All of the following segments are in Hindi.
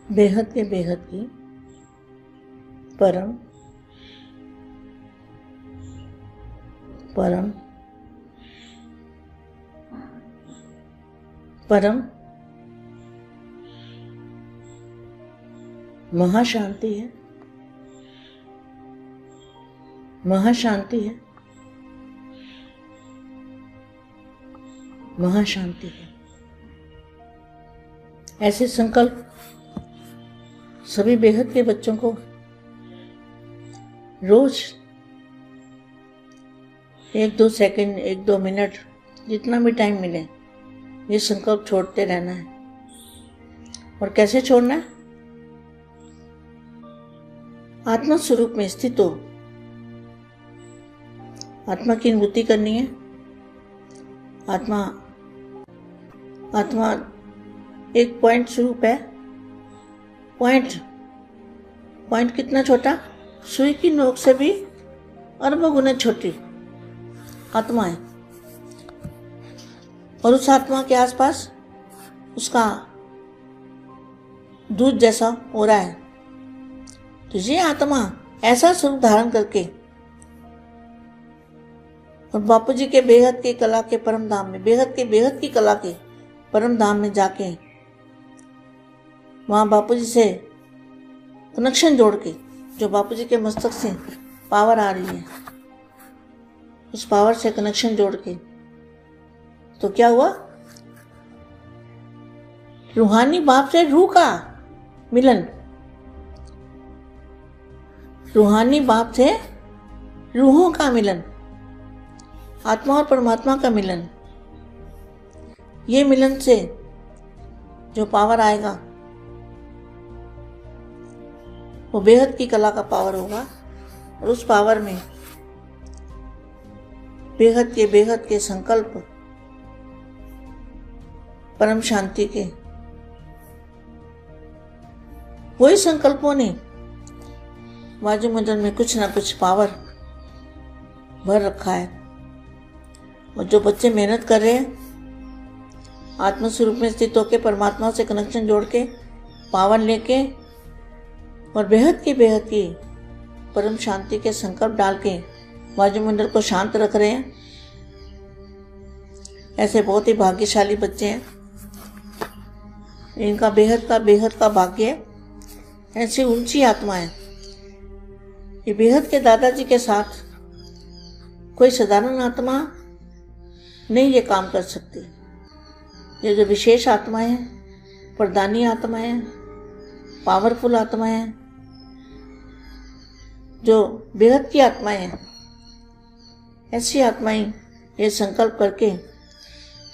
बेहद के बेहद की परम परम परम महाशांति है, महाशांति है, महाशांति है। ऐसे संकल्प सभी बेहद के बच्चों को रोज 1-2 सेकंड 1-2 मिनट जितना भी टाइम मिले ये संकल्प छोड़ते रहना है। और कैसे छोड़ना है? आत्मा स्वरूप में स्थित हो, आत्मा की अनुभूति करनी है। आत्मा आत्मा एक पॉइंट स्वरूप है। पॉइंट कितना छोटा? सुई की नोक से भी अरबों गुना छोटी आत्मा है। और उस आत्मा के आसपास उसका दूध जैसा हो रहा है। तो ये आत्मा ऐसा स्वरूप धारण करके और बापू जी के बेहद की कला के परम धाम में, बेहद की कला के परम धाम में जाके वहां बापू जी से कनेक्शन जोड़ के, जो बापू जी के मस्तक से पावर आ रही है, उस पावर से कनेक्शन जोड़ के, तो क्या हुआ? रूहानी बाप से रूह का मिलन, रूहानी बाप से रूहों का मिलन, आत्मा और परमात्मा का मिलन। ये मिलन से जो पावर आएगा वो बेहद की कला का पावर होगा। और उस पावर में बेहद के संकल्प परम शांति के वही संकल्पों ने वायुमंडल में कुछ ना कुछ पावर भर रखा है। और जो बच्चे मेहनत कर रहे हैं आत्म स्वरूप में स्थित होकर परमात्मा से कनेक्शन जोड़ के पावर लेके और बेहद की परम शांति के संकल्प डाल के वायुमंडल को शांत रख रहे हैं, ऐसे बहुत ही भाग्यशाली बच्चे हैं। इनका बेहद का भाग्य है। ऐसी ऊंची आत्मा है। ये बेहद के दादाजी के साथ कोई साधारण आत्मा नहीं ये काम कर सकती। ये जो विशेष आत्माएं हैं, वरदानी आत्माएं हैं, पावरफुल आत्माएं हैं, जो बेहद की आत्माएं हैं, ऐसी आत्माएं ये संकल्प करके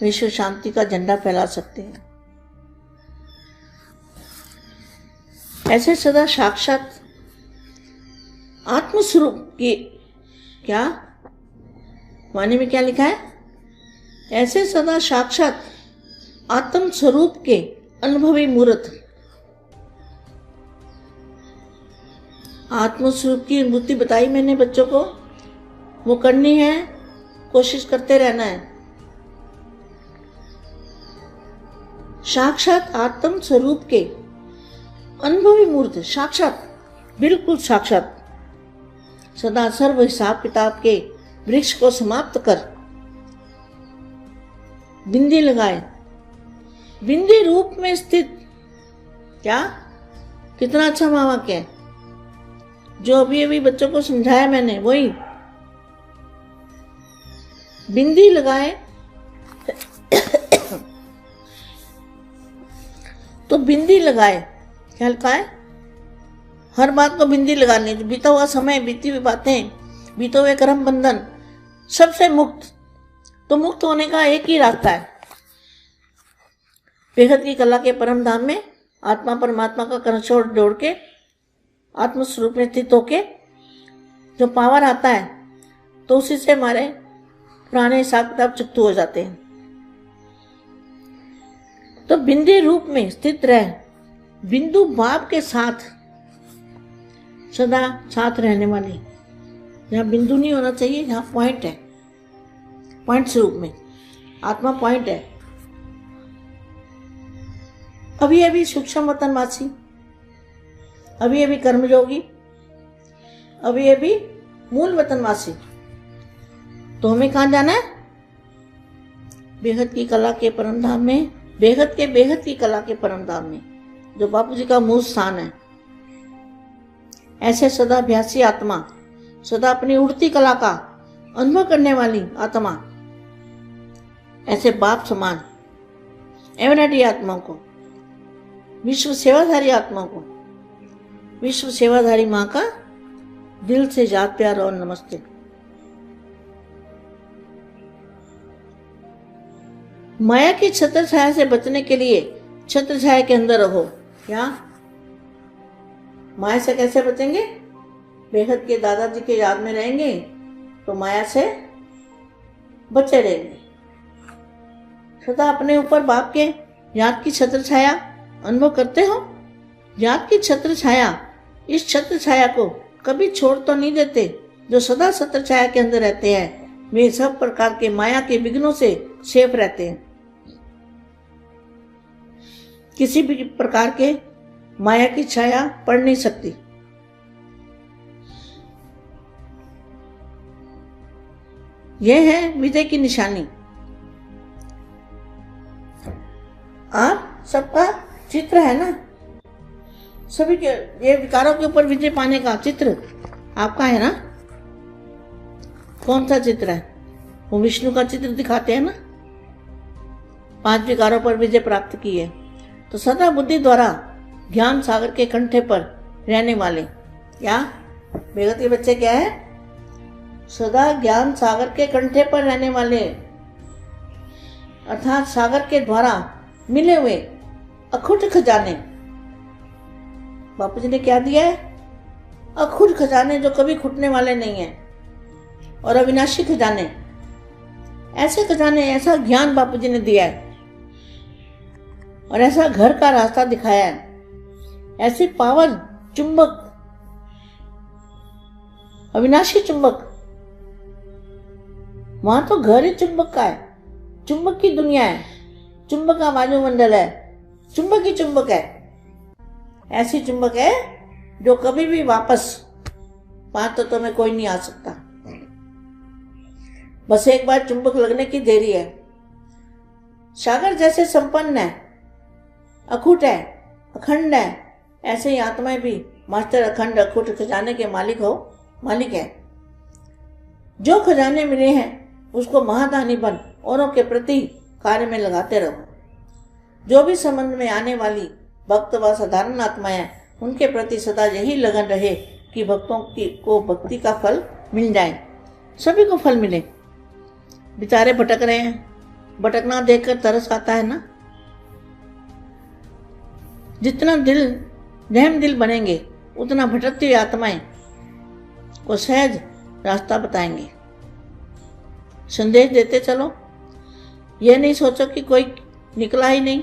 विश्व शांति का झंडा फैला सकते हैं। ऐसे सदा साक्षात आत्मस्वरूप की, क्या वाणी में क्या लिखा है? ऐसे सदा साक्षात आत्म स्वरूप के अनुभवी मूर्त, आत्मस्वरूप की अनुभूति बताई मैंने बच्चों को। वो करनी है, कोशिश करते रहना है। साक्षात आत्म स्वरूप के अनुभवी मूर्त, साक्षात, बिल्कुल साक्षात, सदा सर्व हिसाब किताब के वृक्ष को समाप्त कर बिंदी लगाए, बिंदी रूप में स्थित। क्या कितना अच्छा वाक्य है जो अभी बच्चों को समझाया मैंने, वही बिंदी लगाए तो बिंदी लगाए, क्या लिखा है? हर बात को बिंदी लगानी। बीता हुआ समय, बीती हुई बातें, बीते हुए कर्म बंधन सबसे मुक्त। तो मुक्त होने का एक ही रास्ता है, बेहद की कला के परम धाम में आत्मा परमात्मा का कनेक्शन जोड़ के आत्म स्वरूप में स्थित होके जो पावर आता है तो उसी से हमारे पुराने हिसाब किताब चुकतू हो जाते हैं। तो बिंदी रूप में स्थित रह, बिंदु भाव के साथ सदा साथ रहने वाली। यहाँ बिंदु नहीं होना चाहिए, यहाँ पॉइंट है, पॉइंट स्वरूप में आत्मा पॉइंट है। अभी सूक्ष्म वतनवासी अभी अभी कर्मयोगी, अभी अभी मूल वतनवासी। तो हमें कहाँ जाना है? बेहद की कला के परम धाम में, बेहद की कला के परम धाम में, जो बापू जी का मूल स्थान है। ऐसे सदा अभ्यासी आत्मा, सदा अपनी उड़ती कला का अनुभव करने वाली आत्मा, ऐसे बाप समान एवरेडी आत्मा को, विश्व सेवाधारी आत्मा को, विश्व सेवाधारी माँ का दिल से याद प्यार और नमस्ते। माया की छत्र छाया से बचने के लिए छत्र छाया के अंदर रहो। क्या? माया से कैसे बचेंगे? बेहद के दादाजी के याद में रहेंगे तो माया से बचे रहेंगे। सदा अपने ऊपर बाप के याद की छत्र छाया अनुभव करते हो। याद की छत्र छाया, इस छत्र छाया को कभी छोड़ तो नहीं देते। जो सदा छत्र छाया के अंदर रहते हैं वे सब प्रकार के माया के विघ्नों से सेफ रहते हैं। किसी भी प्रकार के माया की छाया पड़ नहीं सकती। यह है विजय की निशानी। आप सबका चित्र है ना, सभी के ये विकारों के ऊपर विजय पाने का चित्र आपका है ना। कौन सा चित्र है? वो विष्णु का चित्र दिखाते हैं ना, 5 विकारों पर विजय प्राप्त की है। तो सदा बुद्धि द्वारा ज्ञान सागर के कंठे पर रहने वाले, क्या बेगत के बच्चे क्या है? सदा ज्ञान सागर के कंठे पर रहने वाले, अर्थात सागर के द्वारा मिले हुए अखुट खजाने। बापू जी ने क्या दिया है? अखुट खजाने जो कभी खुटने वाले नहीं है, और अविनाशी खजाने। ऐसे खजाने, ऐसा ज्ञान बापू जी ने दिया है और ऐसा घर का रास्ता दिखाया है। ऐसी पावर चुंबक, अविनाशी चुंबक, वहां तो घर ही चुंबक का है, चुंबक की दुनिया है, चुंबक का वायुमंडल है, चुंबक ही चुंबक है। ऐसी चुंबक है जो कभी भी वापस 5 तत्वों में कोई नहीं आ सकता। बस एक बार चुंबक लगने की देरी है। सागर जैसे संपन्न है, अखुट है, अखंड है, ऐसे ही आत्माएं भी मास्टर अखंड अखुट खजाने के मालिक है। जो खजाने मिले हैं उसको महादानी बन औरों के प्रति कार्य में लगाते रहो। जो भी संबंध में आने वाली भक्त व साधारण आत्माएं, उनके प्रति सदा यही लगन रहे कि भक्तों को भक्ति का फल मिल जाए, सभी को फल मिले। बेचारे भटक रहे हैं, भटकना देखकर तरस आता है ना। जितना रहम दिल बनेंगे उतना भटकती हुई आत्माएं को सहज रास्ता बताएंगे, संदेश देते चलो। यह नहीं सोचो कि कोई निकला ही नहीं,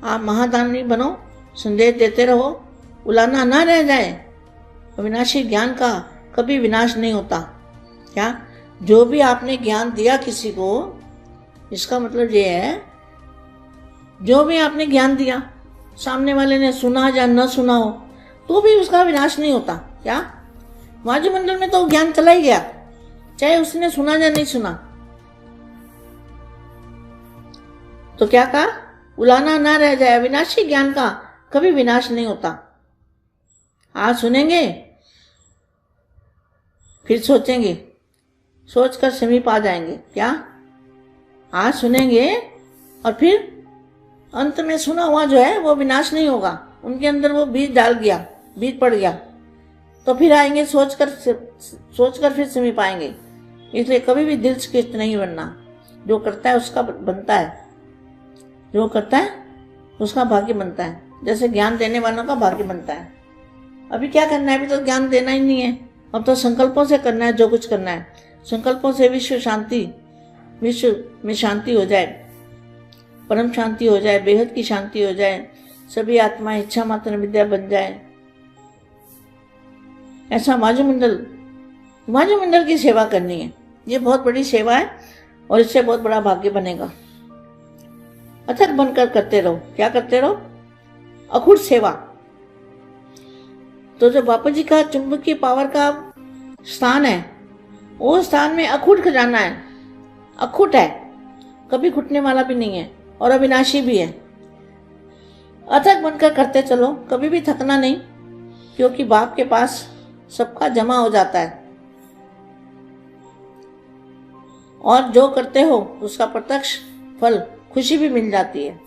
आप महादानी बनो, संदेश देते रहो, उलाना ना रह जाए। अविनाशी ज्ञान का कभी विनाश नहीं होता। क्या? जो भी आपने ज्ञान दिया किसी को, इसका मतलब ये है जो भी आपने ज्ञान दिया, सामने वाले ने सुना या न सुना हो तो भी उसका विनाश नहीं होता। क्या? वायुमंडल में तो ज्ञान चला ही गया, चाहे उसने सुना या नहीं सुना। तो क्या कहा? उलाना ना रह जाए। अविनाशी ज्ञान का कभी विनाश नहीं होता। आज सुनेंगे, फिर सोचेंगे, सोचकर समीप आ जाएंगे। क्या? आज सुनेंगे और फिर अंत में सुना हुआ जो है वो विनाश नहीं होगा, उनके अंदर वो बीज डाल गया, बीज पड़ गया, तो फिर आएंगे, सोचकर फिर समीप आएंगे। इसलिए कभी भी दिल से नहीं बनना। जो करता है उसका बनता है, जो करता है उसका भाग्य बनता है। जैसे ज्ञान देने वालों का भाग्य बनता है। अभी क्या करना है? अभी तो ज्ञान देना ही नहीं है, अब तो संकल्पों से करना है। जो कुछ करना है संकल्पों से विश्व में शांति हो जाए, परम शांति हो जाए, बेहद की शांति हो जाए, सभी आत्माएं इच्छा मात्र विद्या बन जाए। ऐसा वायुमंडल की सेवा करनी है। ये बहुत बड़ी सेवा है और इससे बहुत बड़ा भाग्य बनेगा। अथक बनकर करते रहो। क्या करते रहो? अखुट सेवा। तो जो बापू जी का चुंबकीय पावर का स्थान है, वो स्थान में अखूट खजाना है, अखूट है, कभी घुटने वाला भी नहीं है और अविनाशी भी है। अथक बनकर करते चलो, कभी भी थकना नहीं, क्योंकि बाप के पास सबका जमा हो जाता है और जो करते हो उसका प्रत्यक्ष फल खुशी भी मिल जाती है।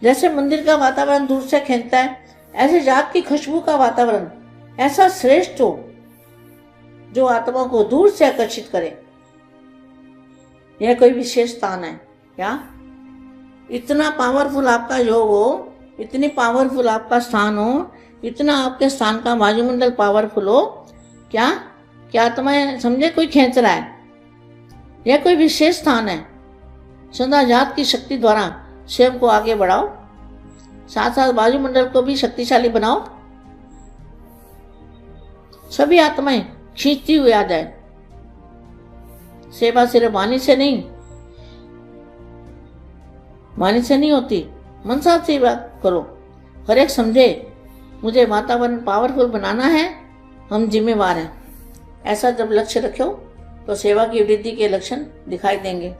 जैसे मंदिर का वातावरण दूर से खींचता है, ऐसे जाग की खुशबू का वातावरण ऐसा श्रेष्ठ हो जो आत्मा को दूर से आकर्षित करे। यह कोई विशेष स्थान है क्या? इतना पावरफुल आपका योग हो, इतनी पावरफुल आपका स्थान हो, इतना आपके स्थान का वायुमंडल पावरफुल हो, क्या तुम्हें समझे कोई खींच रहा है? यह कोई विशेष स्थान है। सदा जात की शक्ति द्वारा स्वयं को आगे बढ़ाओ, साथ साथ वायुमंडल को भी शक्तिशाली बनाओ। सभी आत्माएं खींचती हुई आ जाए। सेवा सिर्फ वाणी से नहीं, वाणी से नहीं होती, मन साथ सेवा करो। हर एक समझे मुझे वातावरण पावरफुल बनाना है, हम जिम्मेवार हैं। ऐसा जब लक्ष्य रखो तो सेवा की वृद्धि के लक्षण दिखाई देंगे।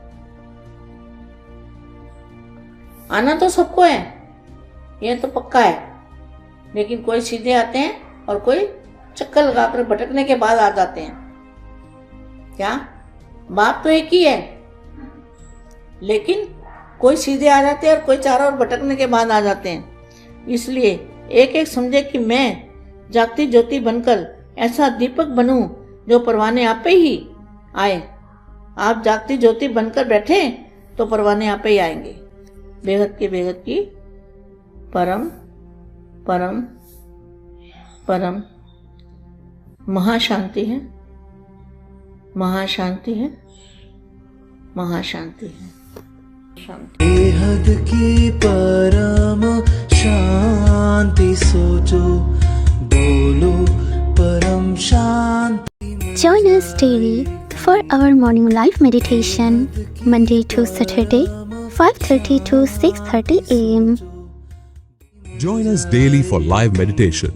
आना तो सबको है, यह तो पक्का है, लेकिन कोई सीधे आते हैं और कोई चक्कर लगाकर भटकने के बाद आ जाते हैं। क्या? बाप तो एक ही है, लेकिन कोई सीधे आ जाते हैं और कोई चारों ओर भटकने के बाद आ जाते हैं। इसलिए एक एक समझे कि मैं जागती ज्योति बनकर ऐसा दीपक बनूं जो परवाने आपे ही आए। आप जागती ज्योति बनकर बैठे तो परवाने आपे ही आएंगे। बेहद की परम परम परम महाशांति है, महाशांति है, महाशांति है। बेहद की परम शांति सोचो, बोलो परम शांति। Join us daily for our morning live meditation, Monday to Saturday, 5:30 to 6:30 a.m. Join us daily for live meditation,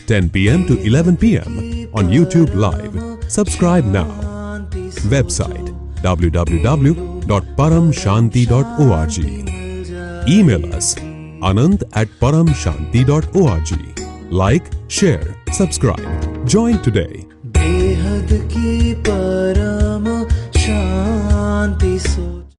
10 p.m. to 11 p.m. on YouTube Live. Subscribe now. Website www.paramshanti.org. Email us anant@paramshanti.org. Like, share, subscribe. Join today. बेहद की परम शांति सो